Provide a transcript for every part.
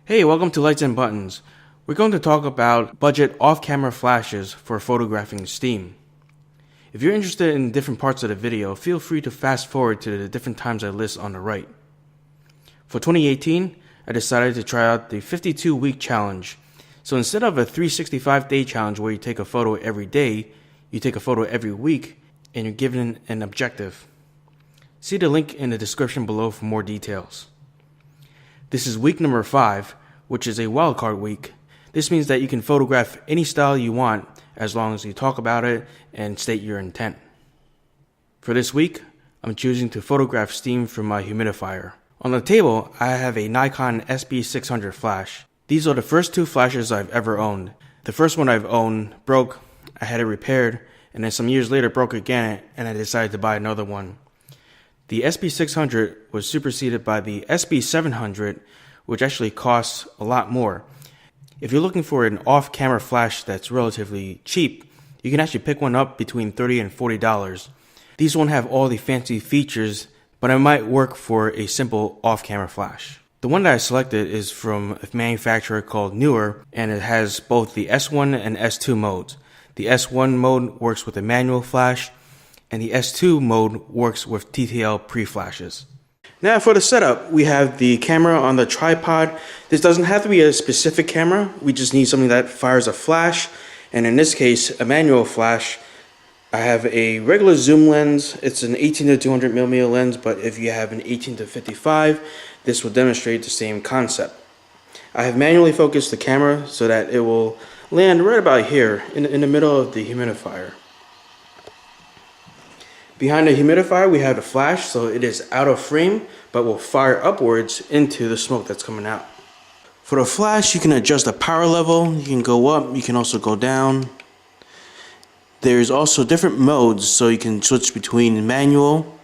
Hey, welcome to Lights and Buttons. We're going to talk about budget off-camera flashes for photographing Steam. If you're interested in different parts of the video, feel free to fast forward to the different times I list on the right. For 2018, I decided to try out the 52-week challenge. So instead of a 365-day challenge where you take a photo every day, you take a photo every week and you're given an objective. See the link in the description below for more details. This is week number 5, which is a wildcard week. This means that you can photograph any style you want as long as you talk about it and state your intent. For this week, I'm choosing to photograph steam from my humidifier. On the table, I have a Nikon SB600 flash. These are the first 2 flashes I've ever owned. The first one I've owned broke, I had it repaired, and then some years later broke again and I decided to buy another one. The SB600 was superseded by the SB700, which actually costs a lot more. If you're looking for an off-camera flash that's relatively cheap, you can actually pick one up between $30 and $40. These won't have all the fancy features, but it might work for a simple off-camera flash. The one that I selected is from a manufacturer called Neewer, and it has both the S1 and S2 modes. The S1 mode works with a manual flash, and the S2 mode works with TTL pre-flashes. Now for the setup, we have the camera on the tripod. This doesn't have to be a specific camera. We just need something that fires a flash, and in this case, a manual flash. I have a regular zoom lens. It's an 18 to 200 millimeter lens, but if you have an 18 to 55, this will demonstrate the same concept. I have manually focused the camera so that it will land right about here in the middle of the humidifier. Behind the humidifier, we have the flash, so it is out of frame, but will fire upwards into the smoke that's coming out. For the flash, you can adjust the power level. You can go up, you can also go down. There's also different modes, so you can switch between manual,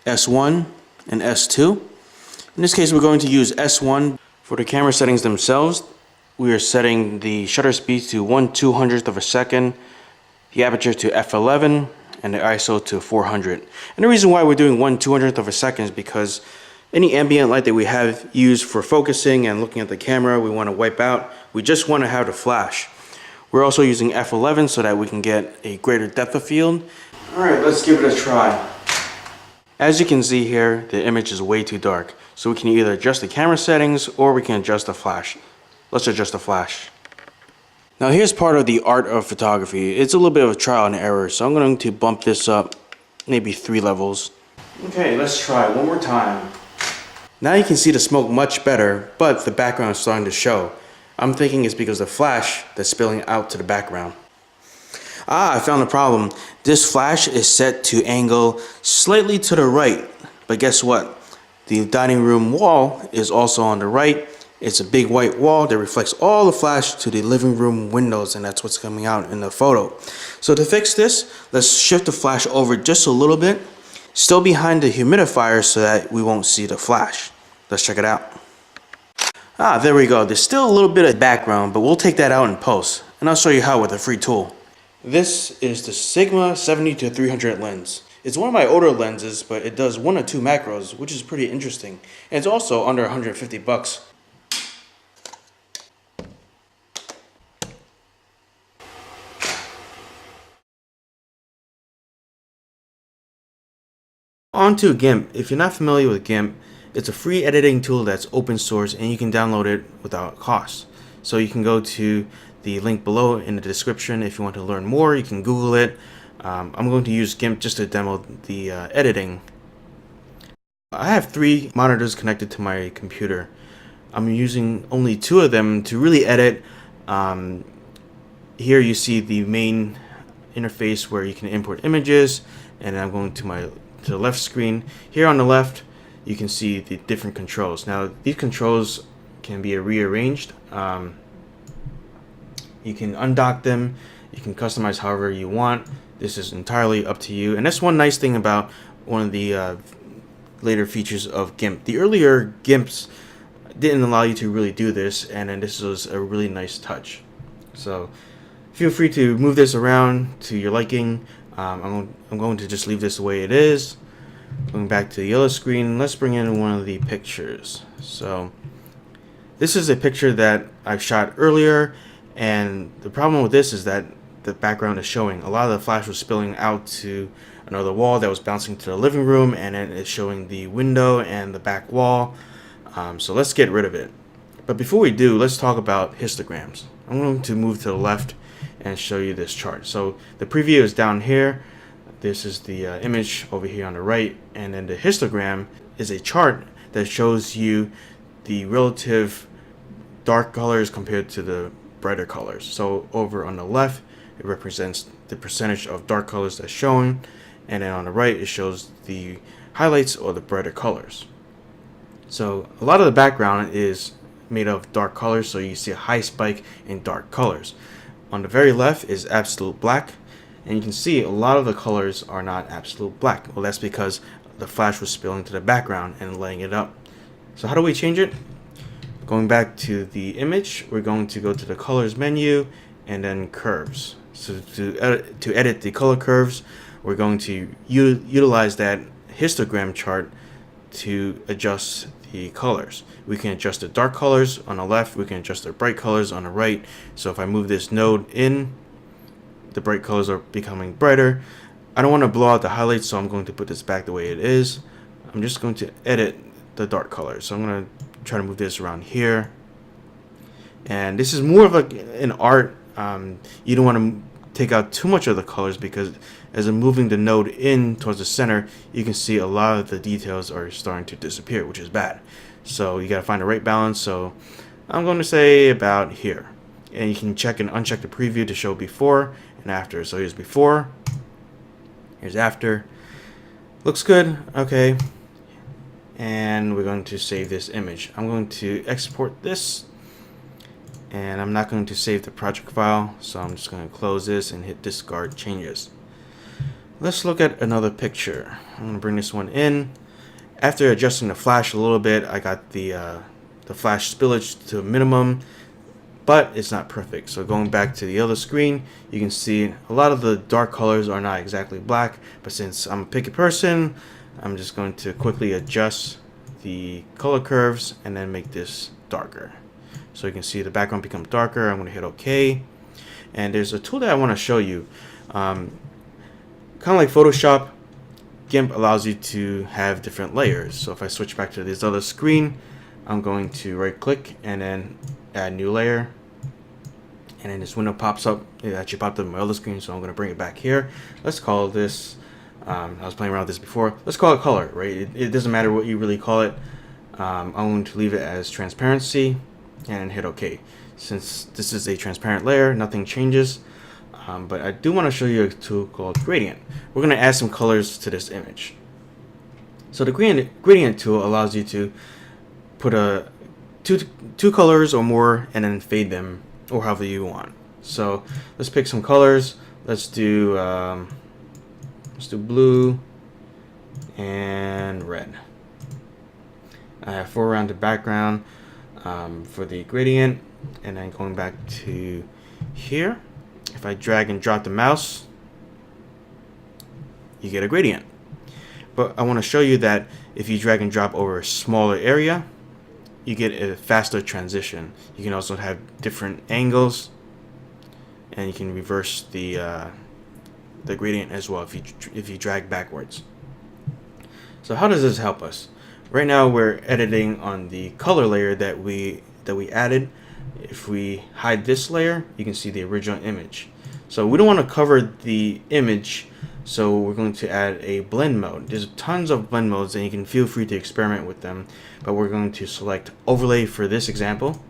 S1, and S2. In this case, we're going to use S1. For the camera settings themselves, we are setting the shutter speed to 1/200th of a second, the aperture to f11, and the ISO to 400. And the reason why we're doing 1/200th of a second is because any ambient light that we have used for focusing and looking at the camera, we want to wipe out. We just want to have the flash. We're also using f11 so that we can get a greater depth of field. Alright, let's give it a try. As you can see here, the image is way too dark. So we can either adjust the camera settings or we can adjust the flash. Let's adjust the flash. Now here's part of the art of photography. It's a little bit of a trial and error, so I'm going to bump this up maybe 3 levels. Okay, let's try one more time. Now you can see the smoke much better, but the background is starting to show. I'm thinking it's because of the flash that's spilling out to the background. I found the problem. This flash is set to angle slightly to the right, but guess what? The dining room wall is also on the right. It's a big white wall that reflects all the flash to the living room windows, and that's what's coming out in the photo. So to fix this, let's shift the flash over just a little bit, still behind the humidifier so that we won't see the flash. Let's check it out. There we go. There's still a little bit of background, but we'll take that out in post, and I'll show you how with a free tool. This is the Sigma 70-300 lens. It's one of my older lenses, but it does 1 or 2 macros, which is pretty interesting. And it's also under 150 bucks. On to GIMP. If you're not familiar with GIMP, it's a free editing tool that's open source and you can download it without cost. So you can go to the link below in the description if you want to learn more. You can Google it. I'm going to use GIMP just to demo the editing. I have 3 monitors connected to my computer. I'm using only 2 of them to really edit. Here you see the main interface where you can import images, and I'm going to the left screen. Here on the left, you can see the different controls. Now, these controls can be rearranged. You can undock them. You can customize however you want. This is entirely up to you. And that's one nice thing about one of the later features of GIMP. The earlier GIMPs didn't allow you to really do this, and then this was a really nice touch. So feel free to move this around to your liking. I'm going to just leave this the way it is. Going back to the yellow screen, let's bring in one of the pictures. So This is a picture that I shot earlier, and the problem with this is that the background is showing. A lot of the flash was spilling out to another wall that was bouncing to the living room, and then it's showing the window and the back wall. So let's get rid of it. But before we do, let's talk about histograms. I'm going to move to the left and show you this chart. So the preview is down here. This is the image over here on the right, and then the histogram is a chart that shows you the relative dark colors compared to the brighter colors. So over on the left, it represents the percentage of dark colors that's shown, and then on the right, it shows the highlights or the brighter colors. So a lot of the background is made of dark colors, so you see a high spike in dark colors. On the very left is absolute black, and you can see a lot of the colors are not absolute black. Well, that's because the flash was spilling to the background and laying it up. So how do we change it? Going back to the image, we're going to go to the colors menu and then curves. So to edit the color curves, we're going to utilize that histogram chart to adjust the colors. We can adjust the dark colors on the left, we can adjust the bright colors on the right. So if I move this node in, the bright colors are becoming brighter. I don't want to blow out the highlights, so I'm going to put this back the way it is. I'm just going to edit the dark colors. So I'm going to try to move this around here. And this is more of an art. You don't want to take out too much of the colors, because as I'm moving the node in towards the center, you can see a lot of the details are starting to disappear, which is bad. So you got to find the right balance. So I'm going to say about here. And you can check and uncheck the preview to show before and after. So here's before, here's after. Looks good. Okay. And we're going to save this image. I'm going to export this, and I'm not going to save the project file, so I'm just going to close this and hit discard changes. Let's look at another picture. I'm going to bring this one in. After adjusting the flash a little bit, I got the flash spillage to a minimum, but it's not perfect. So going back to the other screen, you can see a lot of the dark colors are not exactly black, but since I'm a picky person, I'm just going to quickly adjust the color curves and then make this darker. So you can see the background become darker. I'm going to hit OK. And there's a tool that I want to show you. Kind of like Photoshop, GIMP allows you to have different layers. So if I switch back to this other screen, I'm going to right click and then add new layer. And then this window pops up. It actually popped up on my other screen, so I'm going to bring it back here. Let's call this, I was playing around with this before. Let's call it color, right? It doesn't matter what you really call it. I'm going to leave it as transparency and hit OK. Since this is a transparent layer, nothing changes. But I do want to show you a tool called gradient. We're going to add some colors to this image. So the gradient tool allows you to put two colors or more and then fade them, or however you want. So let's pick some colors. Let's do blue and red. I have foreground background for the gradient, and then going back to here, if I drag and drop the mouse, you get a gradient. But I want to show you that if you drag and drop over a smaller area, you get a faster transition. You can also have different angles, and you can reverse the gradient as well if you drag backwards. So how does this help us? Right now we're editing on the color layer that we added. If we hide this layer, you can see the original image. So we don't want to cover the image, so we're going to add a blend mode. There's tons of blend modes, and you can feel free to experiment with them, but we're going to select overlay for this example.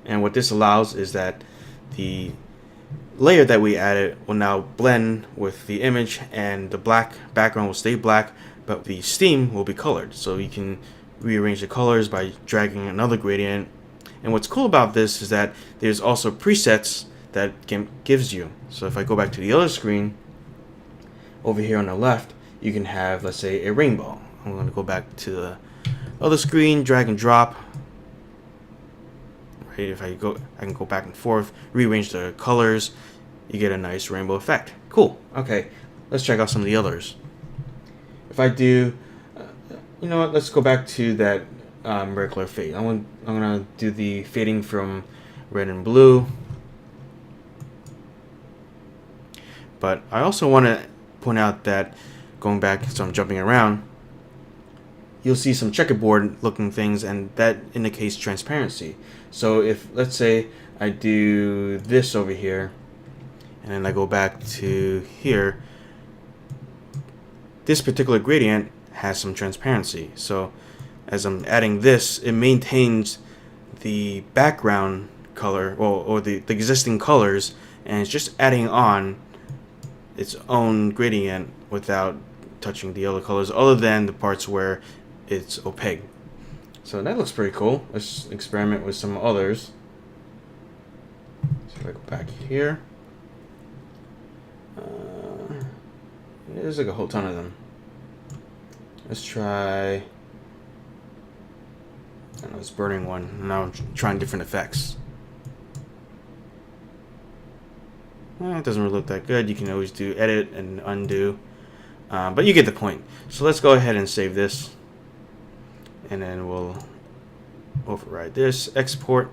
And what this allows is that the layer that we added will now blend with the image, and the black background will stay black, but the steam will be colored. So you can rearrange the colors by dragging another gradient. And what's cool about this is that there's also presets that GIMP gives you. So if I go back to the other screen, over here on the left, you can have, let's say, a rainbow. I'm going to go back to the other screen, drag and drop. Right, if I can go back and forth, rearrange the colors, you get a nice rainbow effect. Cool. Okay, let's check out some of the others. If I do, you know what, let's go back to that regular fade. I'm gonna do the fading from red and blue. But I also want to point out that going back, so I'm jumping around, you'll see some checkerboard looking things, and that indicates transparency. So if, let's say, I do this over here, and then I go back to here, this particular gradient has some transparency. So as I'm adding this, it maintains the background color, or the existing colors, and it's just adding on its own gradient without touching the other colors, other than the parts where it's opaque. So that looks pretty cool. Let's experiment with some others. So if I go back here, there's like a whole ton of them. Let's try, I don't know, this burning one. Now I'm trying different effects. It doesn't really look that good. You can always do edit and undo, but you get the point. So let's go ahead and save this, and then we'll override this, export,